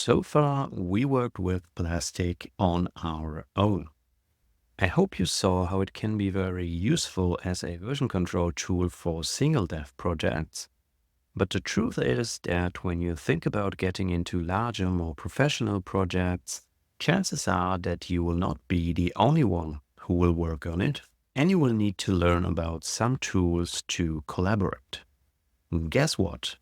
So far, we worked with plastic on our own. I hope you saw how it can be very useful as a version control tool for single dev projects. But the truth is that when you think about getting into larger, more professional projects, chances are that you will not be the only one who will work on it, and you will need to learn about some tools to collaborate. Guess what?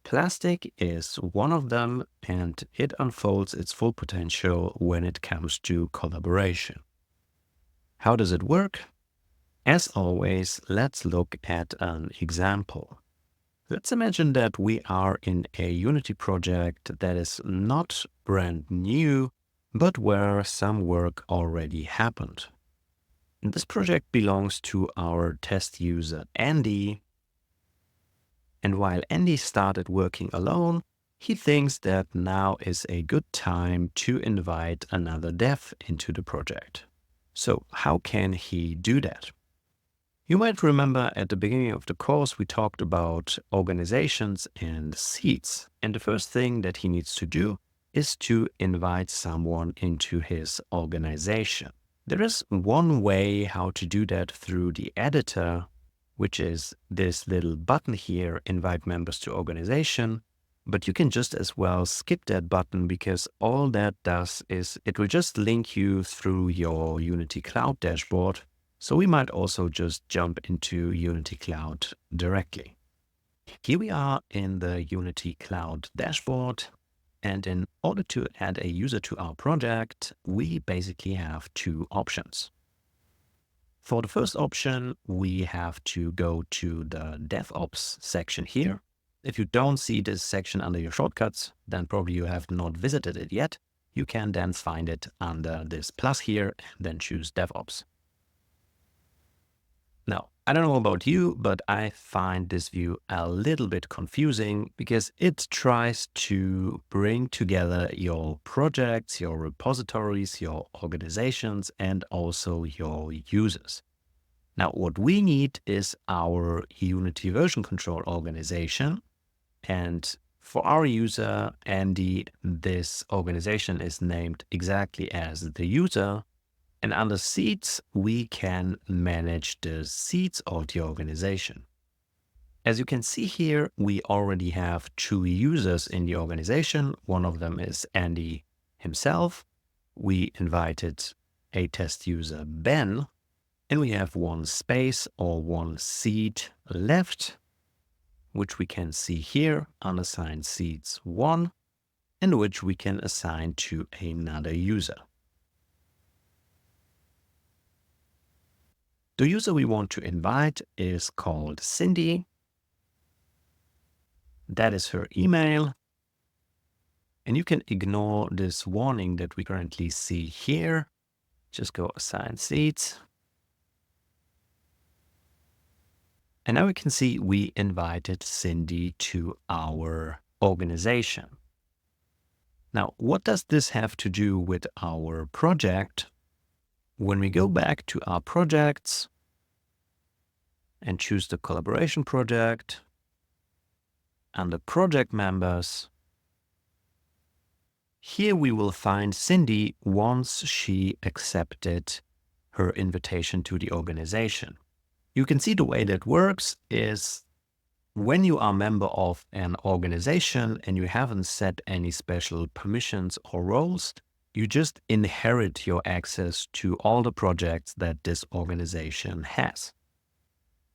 Plastic is one of them, and it unfolds its full potential when it comes to collaboration. How does it work? As always, let's look at an example. Let's imagine that we are in a Unity project that is not brand new, but where some work already happened. This project belongs to our test user Andy. And while Andy started working alone, he thinks that now is a good time to invite another dev into the project. So how can he do that? You might remember at the beginning of the course, we talked about organizations and seats. And the first thing that he needs to do is to invite someone into his organization. There is one way how to do that through the editor, which is this little button here, invite members to organization. But you can just as well skip that button because all that does is it will just link you through your Unity Cloud dashboard. So we might also just jump into Unity Cloud directly. Here we are in the Unity Cloud dashboard. And in order to add a user to our project, we basically have two options. For the first option, we have to go to the DevOps section here. If you don't see this section under your shortcuts, then probably you have not visited it yet. You can then find it under this plus here and then choose DevOps. Now, I don't know about you, but I find this view a little bit confusing because it tries to bring together your projects, your repositories, your organizations, and also your users. Now, what we need is our Unity version control organization. And for our user, Andy, this organization is named exactly as the user. And under seats, we can manage the seats of the organization. As you can see here, we already have two users in the organization. One of them is Andy himself. We invited a test user, Ben, and we have one space or one seat left, which we can see here, unassigned seats 1, and which we can assign to another user. The user we want to invite is called Cindy. That is her email. And you can ignore this warning that we currently see here. Just go assign seats. And now we can see we invited Cindy to our organization. Now, what does this have to do with our project? When we go back to our projects and choose the collaboration project, under project members, here we will find Cindy once she accepted her invitation to the organization. You can see the way that works is when you are a member of an organization and you haven't set any special permissions or roles, you just inherit your access to all the projects that this organization has.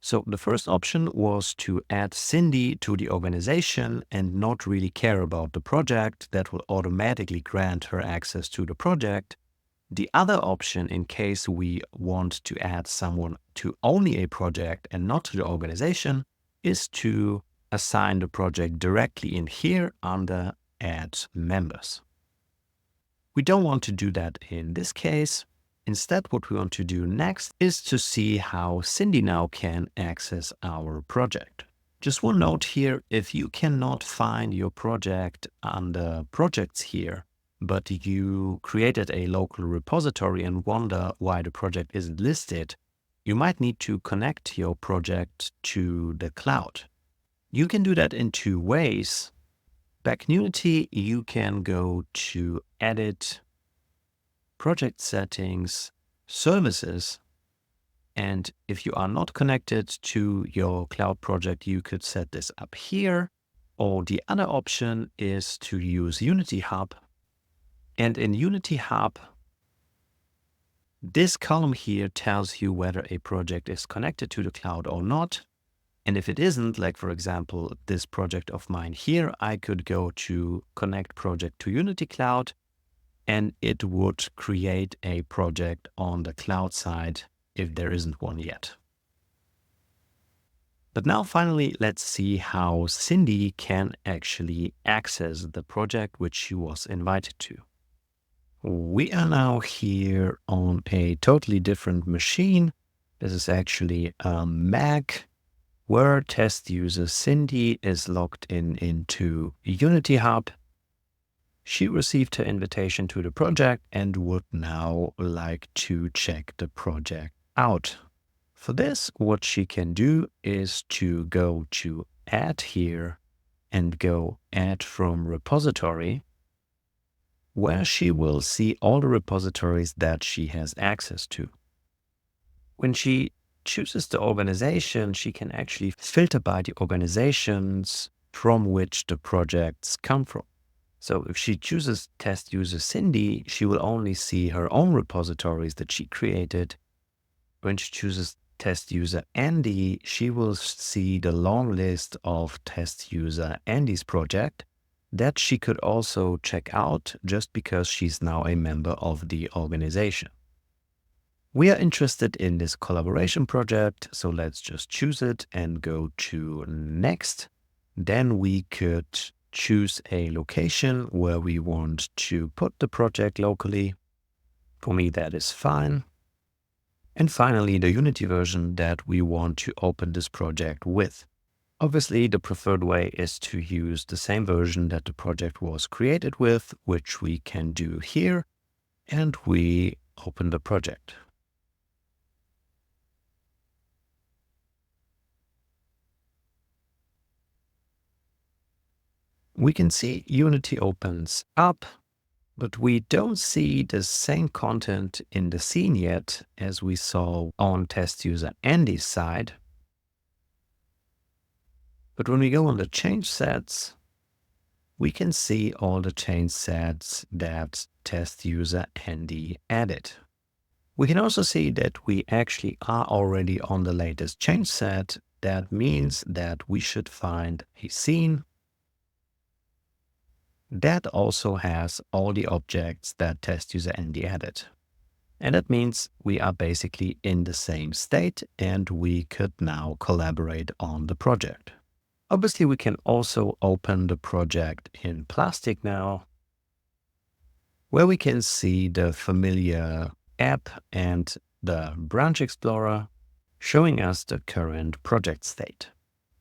So the first option was to add Cindy to the organization and not really care about the project. That will automatically grant her access to the project. The other option, in case we want to add someone to only a project and not to the organization, is to assign the project directly in here under Add Members. We don't want to do that in this case. Instead, what we want to do next is to see how Cindy now can access our project. Just one note here, if you cannot find your project under projects here, but you created a local repository and wonder why the project isn't listed, you might need to connect your project to the cloud. You can do that in two ways. Back in Unity, you can go to Edit, Project Settings, Services. And if you are not connected to your cloud project, you could set this up here. Or the other option is to use Unity Hub. And in Unity Hub, this column here tells you whether a project is connected to the cloud or not. And if it isn't, like for example, this project of mine here, I could go to Connect Project to Unity Cloud, and it would create a project on the cloud side if there isn't one yet. But now finally, let's see how Cindy can actually access the project which she was invited to. We are now here on a totally different machine. This is actually a Mac where test user Cindy is logged into Unity Hub. She received her invitation to the project and would now like to check the project out. For this, what she can do is to go to Add here and go Add from Repository, where she will see all the repositories that she has access to. When she chooses the organization, she can actually filter by the organizations from which the projects come from. So if she chooses test user Cindy, she will only see her own repositories that she created. When she chooses test user Andy, she will see the long list of test user Andy's project that she could also check out just because she's now a member of the organization. We are interested in this collaboration project, so let's just choose it and go to Next. Then we could choose a location where we want to put the project locally. For me, that is fine. And finally, the Unity version that we want to open this project with. Obviously, the preferred way is to use the same version that the project was created with, which we can do here, and we open the project. We can see Unity opens up, but we don't see the same content in the scene yet as we saw on test user Andy's side. But when we go on the change sets, we can see all the change sets that test user Andy added. We can also see that we actually are already on the latest change set. That means that we should find a scene that also has all the objects that test user Andy added. And that means we are basically in the same state and we could now collaborate on the project. Obviously, we can also open the project in Plastic now, where we can see the familiar app and the branch explorer showing us the current project state.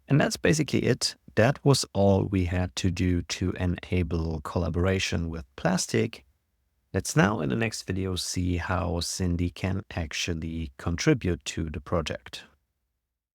And that's basically it. That was all we had to do to enable collaboration with Plastic. Let's now in the next video see how Cindy can actually contribute to the project.